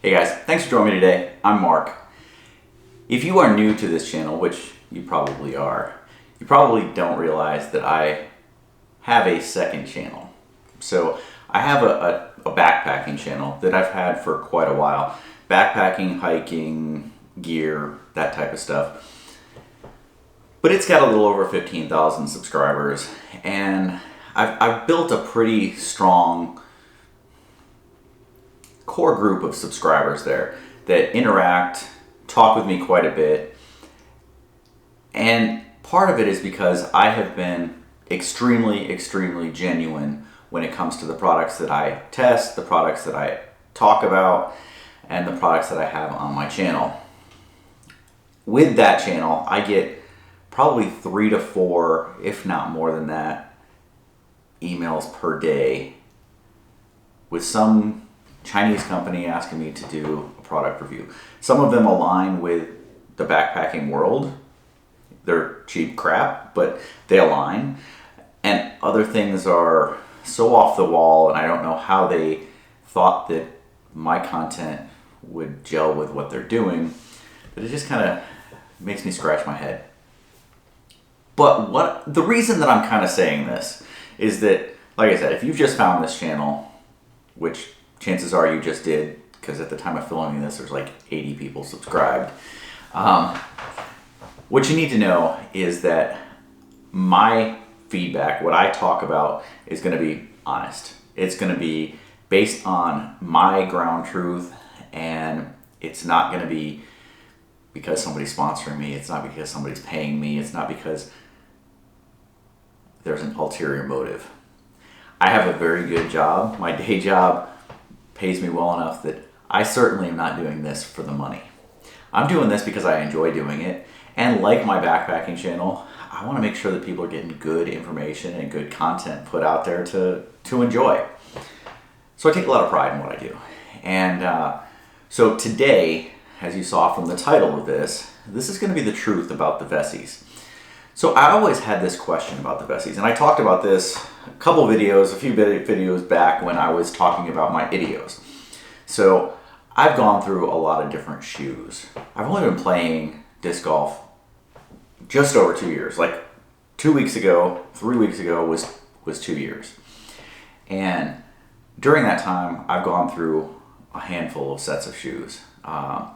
Hey guys, thanks for joining me today. I'm Mark. If you are new to this channel, which you probably are, you probably don't realize that I have a second channel. So I have a backpacking channel that I've had for quite a while. Backpacking, hiking, gear, that type of stuff. But it's got a little over 15,000 subscribers, and I've built a pretty strong core group of subscribers there that interact, talk with me quite a bit. And part of it is because I have been extremely genuine when it comes to the products that I test, the products that I talk about, and the products that I have on my channel. With that channel, I get probably 3 to 4, if not more than that, emails per day with some Chinese company asking me to do a product review. Some of them align with the backpacking world. They're cheap crap, but they align. And other things are so off the wall, and I don't know how they thought that my content would gel with what they're doing, but it just kind of makes me scratch my head. But the reason that I'm kind of saying this is that, like I said, if you've just found this channel, which chances are you just did, because at the time of filming this, there's like 80 people subscribed. What you need to know is that my feedback, what I talk about, is going to be honest. It's going to be based on my ground truth, and it's not going to be because somebody's sponsoring me. It's not because somebody's paying me. It's not because there's an ulterior motive. I have a very good job. My day job pays me well enough that I certainly am not doing this for the money. I'm doing this because I enjoy doing it, and like my backpacking channel, I want to make sure that people are getting good information and good content put out there to enjoy. So I take a lot of pride in what I do. And so today, as you saw from the title of this is going to be the truth about the Vessis. So I always had this question about the Vessis, and I talked about this a few videos back when I was talking about my idios. So I've gone through a lot of different shoes. I've only been playing disc golf just over 2 years. Like 3 weeks ago was 2 years. And during that time, I've gone through a handful of sets of shoes. I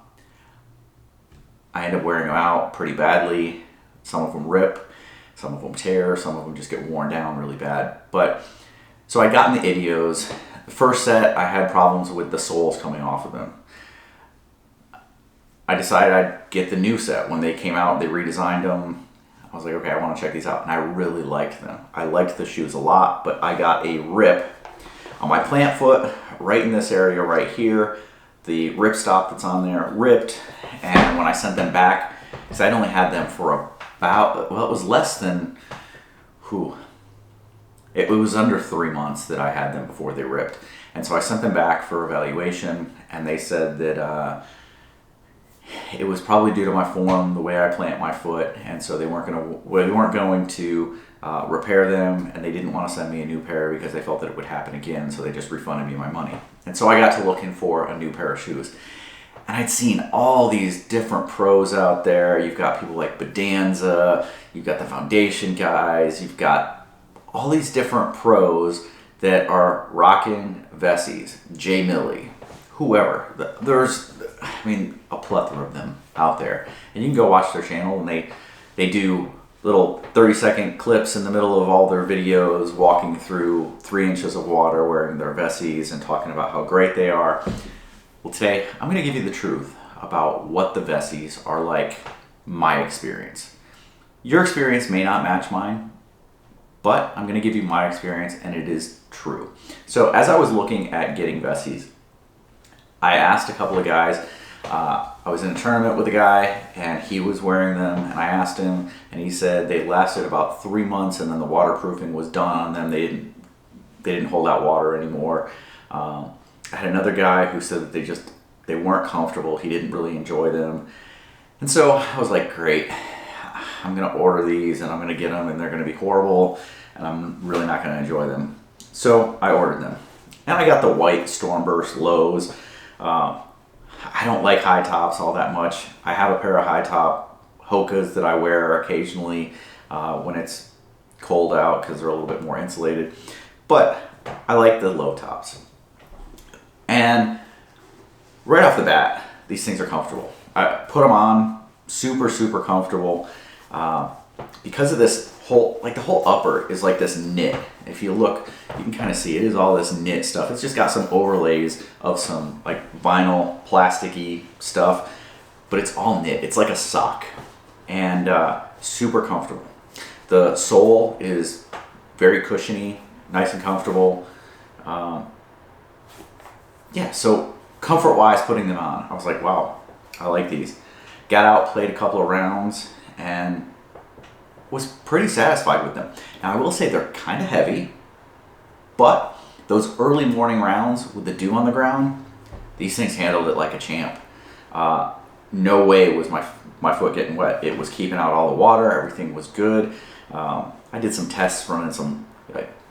end up wearing them out pretty badly. Some of them rip, some of them tear, some of them just get worn down really bad. But so I got in the idios. The first set, I had problems with the soles coming off of them. I decided I'd get the new set. When they came out, they redesigned them. I was like, okay, I want to check these out. And I really liked them. I liked the shoes a lot, but I got a rip on my plant foot, right in this area right here. The ripstop that's on there ripped. And when I sent them back, because I'd only had them for it was less than, it was under 3 months that I had them before they ripped. And so I sent them back for evaluation, and they said that it was probably due to my form, the way I plant my foot, and so they weren't going to repair them, and they didn't want to send me a new pair because they felt that it would happen again, so they just refunded me my money. And so I got to looking for a new pair of shoes. And I'd seen all these different pros out there. You've got people like Bedanza, you've got the Foundation guys, you've got all these different pros that are rocking Vessis, Jay Milley, whoever. There's, a plethora of them out there. And you can go watch their channel, and they do little 30-second clips in the middle of all their videos, walking through 3 inches of water wearing their Vessis and talking about how great they are. Well, today I'm going to give you the truth about what the Vessis are like, my experience. Your experience may not match mine, but I'm going to give you my experience, and it is true. So as I was looking at getting Vessis, I asked a couple of guys. I was in a tournament with a guy, and he was wearing them, and I asked him, and he said they lasted about 3 months, and then the waterproofing was done on them. They didn't hold out water anymore. I had another guy who said that they weren't comfortable. He didn't really enjoy them. And so I was like, great, I'm going to order these, and I'm going to get them, and they're going to be horrible, and I'm really not going to enjoy them. So I ordered them. And I got the white Stormburst lows. I don't like high tops all that much. I have a pair of high top Hokas that I wear occasionally when it's cold out because they're a little bit more insulated. But I like the low tops. And right off the bat, these things are comfortable. I put them on, super, super comfortable. Because of this whole, like the whole upper is like this knit. If you look, you can kind of see it is all this knit stuff. It's just got some overlays of some like vinyl, plasticky stuff, but it's all knit. It's like a sock, and super comfortable. The sole is very cushiony, nice and comfortable. Yeah, so comfort-wise, putting them on, I was like, wow, I like these. Got out, played a couple of rounds, and was pretty satisfied with them. Now I will say they're kind of heavy, but those early morning rounds with the dew on the ground, these things handled it like a champ. No way was my foot getting wet. It was keeping out all the water. Everything was good. I did some tests running some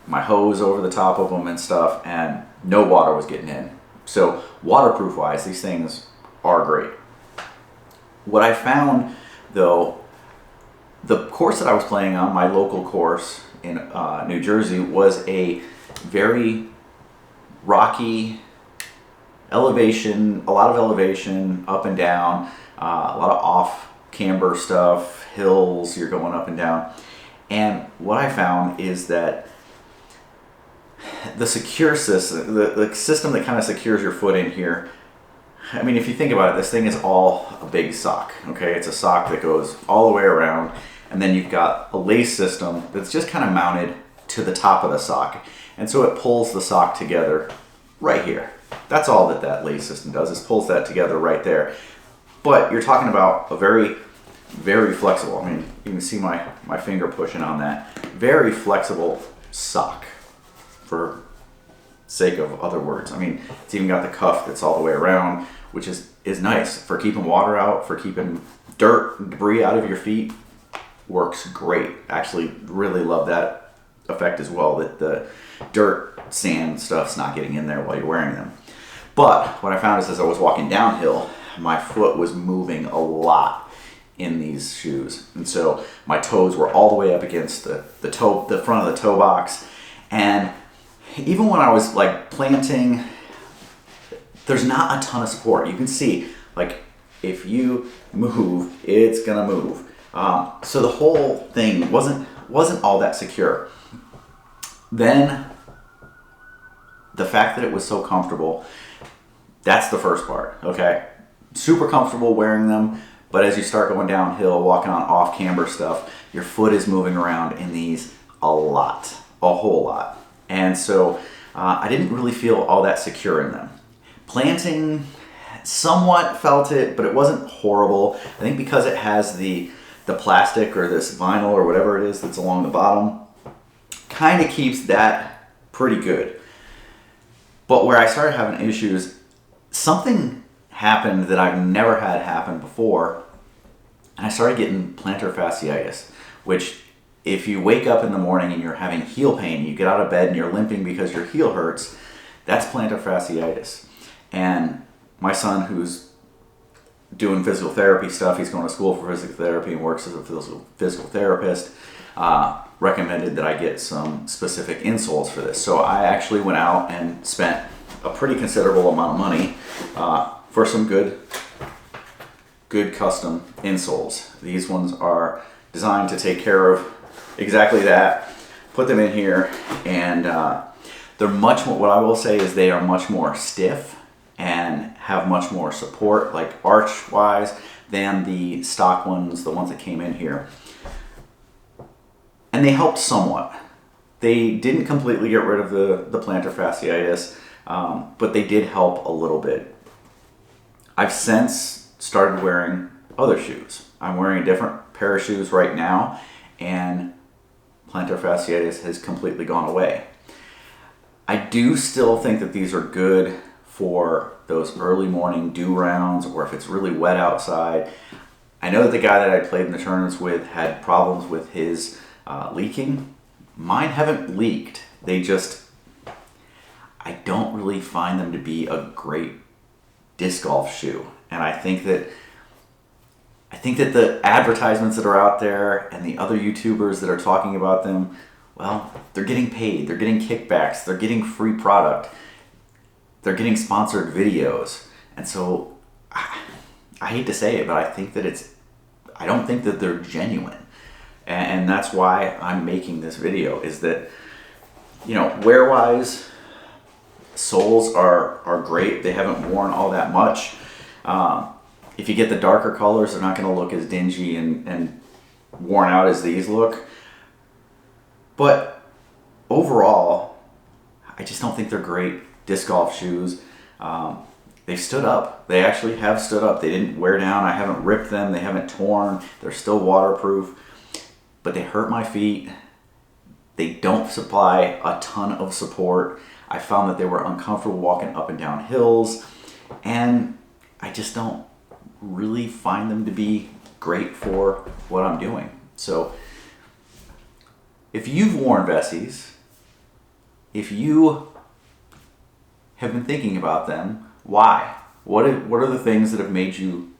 my hose over the top of them and stuff, and no water was getting in. So waterproof wise, these things are great. What I found though, the course that I was playing on, my local course in New Jersey, was a very rocky elevation, a lot of elevation, up and down, a lot of off camber stuff, hills, you're going up and down. And what I found is that the secure system, the system that kind of secures your foot in here, I mean, if you think about it, this thing is all a big sock, okay? It's a sock that goes all the way around, and then you've got a lace system that's just kind of mounted to the top of the sock. And so it pulls the sock together right here. That's all that that lace system does, is pulls that together right there. But you're talking about a very, very flexible, I mean, you can see my finger pushing on that, very flexible sock, for sake of other words. I mean, it's even got the cuff that's all the way around, which is nice for keeping water out, for keeping dirt and debris out of your feet. Works great. Actually, really love that effect as well, that the dirt, sand stuff's not getting in there while you're wearing them. But what I found is, as I was walking downhill, my foot was moving a lot in these shoes, and so my toes were all the way up against the front of the toe box. And even when I was like planting, there's not a ton of support. You can see, like, if you move, it's gonna move. So the whole thing wasn't all that secure. Then the fact that it was so comfortable, that's the first part, okay? Super comfortable wearing them, but as you start going downhill, walking on off camber stuff, your foot is moving around in these a lot, a whole lot. And so I didn't really feel all that secure in them. Planting, somewhat felt it, but it wasn't horrible. I think because it has the plastic or this vinyl or whatever it is that's along the bottom, kind of keeps that pretty good. But where I started having issues, something happened that I've never had happen before, and I started getting plantar fasciitis, which, if you wake up in the morning and you're having heel pain, you get out of bed and you're limping because your heel hurts, that's plantar fasciitis. And my son, who's doing physical therapy stuff, he's going to school for physical therapy and works as a physical therapist, recommended that I get some specific insoles for this. So I actually went out and spent a pretty considerable amount of money for some good custom insoles. These ones are designed to take care of exactly that. Put them in here, and they're much more, what I will say is they are much more stiff and have much more support, like arch wise, than the stock ones, the ones that came in here. And they helped somewhat. They didn't completely get rid of the plantar fasciitis, but they did help a little bit. I've since started wearing other shoes. I'm wearing a different pair of shoes right now, and plantar fasciitis has completely gone away. I do still think that these are good for those early morning dew rounds, or if it's really wet outside. I know that the guy that I played in the tournaments with had problems with his leaking. Mine haven't leaked. They just, I don't really find them to be a great disc golf shoe. And I think that the advertisements that are out there and the other YouTubers that are talking about them, well, they're getting paid, they're getting kickbacks, they're getting free product, they're getting sponsored videos. And so I hate to say it, but I don't think that they're genuine. And that's why I'm making this video, is that, you know, wear-wise, soles are great. They haven't worn all that much. If you get the darker colors, they're not going to look as dingy and worn out as these look. But overall, I just don't think they're great disc golf shoes. They've stood up. They actually have stood up. They didn't wear down. I haven't ripped them. They haven't torn. They're still waterproof. But they hurt my feet. They don't supply a ton of support. I found that they were uncomfortable walking up and down hills. And I just don't really find them to be great for what I'm doing. So if you've worn Vessis, if you have been thinking about them, why? What are the things that have made you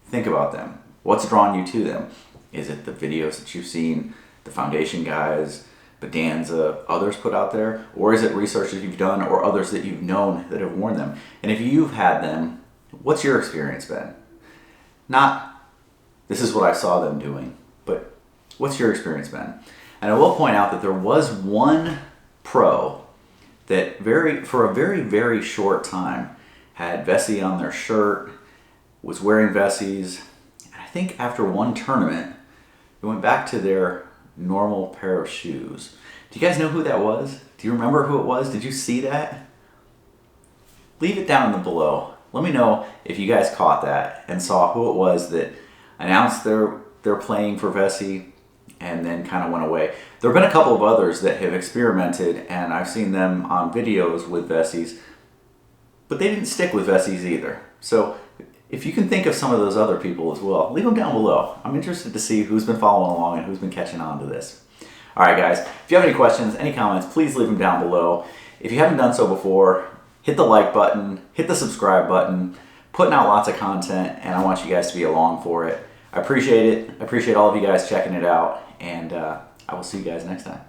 think about them? What's drawn you to them? Is it the videos that you've seen, the foundation guys, Bedanza, others put out there? Or is it research that you've done or others that you've known that have worn them? And if you've had them, what's your experience been? Not, this is what I saw them doing, but what's your experience been? And I will point out that there was one pro that for a very, very short time had Vessi on their shirt, was wearing Vessis. And I think after one tournament, they went back to their normal pair of shoes. Do you guys know who that was? Do you remember who it was? Did you see that? Leave it down in the below. Let me know if you guys caught that and saw who it was that announced they're playing for Vessi and then kind of went away. There have been a couple of others that have experimented, and I've seen them on videos with Vessis, but they didn't stick with Vessis either. So if you can think of some of those other people as well, leave them down below. I'm interested to see who's been following along and who's been catching on to this. All right, guys, if you have any questions, any comments, please leave them down below. If you haven't done so before, hit the like button, hit the subscribe button, putting out lots of content, and I want you guys to be along for it. I appreciate it. I appreciate all of you guys checking it out, and I will see you guys next time.